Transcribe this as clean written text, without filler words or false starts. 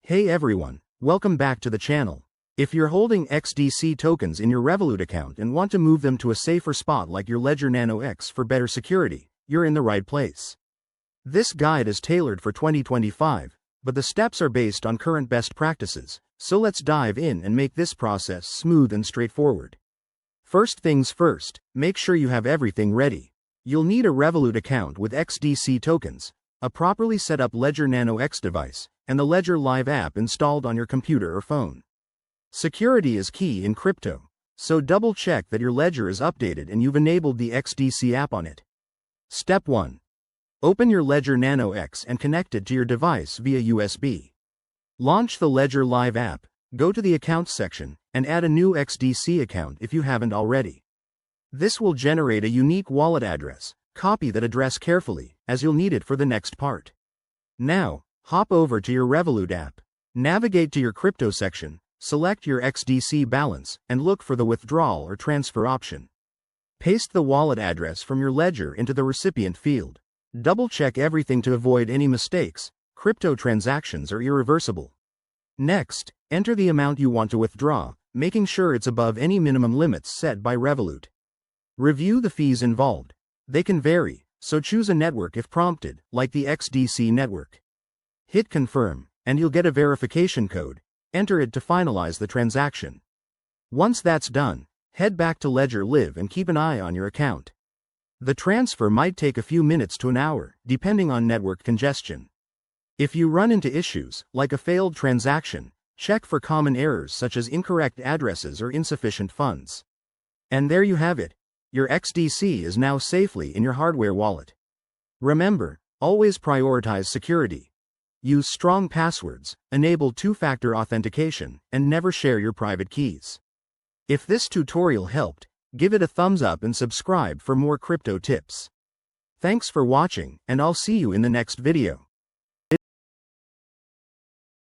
Hey everyone, welcome back to the channel. If you're holding XDC tokens in your Revolut account and want to move them to a safer spot like your Ledger Nano X for better security, you're in the right place. This guide is tailored for 2025, but the steps are based on current best practices, so let's dive in and make this process smooth and straightforward. First things first, make sure you have everything ready. You'll need a Revolut account with XDC tokens, a properly set up Ledger Nano X device, and the Ledger Live app installed on your computer or phone. Security is key in crypto, so double check that your Ledger is updated and you've enabled the XDC app on it. Step 1. Open your Ledger Nano X and connect it to your device via USB. Launch the Ledger Live app, go to the Accounts section, and add a new XDC account if you haven't already. This will generate a unique wallet address. Copy that address carefully, as you'll need it for the next part. Now, hop over to your Revolut app. Navigate to your crypto section, select your XDC balance, and look for the withdrawal or transfer option. Paste the wallet address from your ledger into the recipient field. Double-check everything to avoid any mistakes. Crypto transactions are irreversible. Next, enter the amount you want to withdraw, making sure it's above any minimum limits set by Revolut. Review the fees involved. They can vary, so choose a network if prompted, like the XDC network. Hit confirm, and you'll get a verification code. Enter it to finalize the transaction. Once that's done, head back to Ledger Live and keep an eye on your account. The transfer might take a few minutes to an hour, depending on network congestion. If you run into issues, like a failed transaction, check for common errors such as incorrect addresses or insufficient funds. And there you have it. Your XDC is now safely in your hardware wallet. Remember, always prioritize security. Use strong passwords, enable two-factor authentication, and never share your private keys. If this tutorial helped, give it a thumbs up and subscribe for more crypto tips. Thanks for watching, and I'll see you in the next video.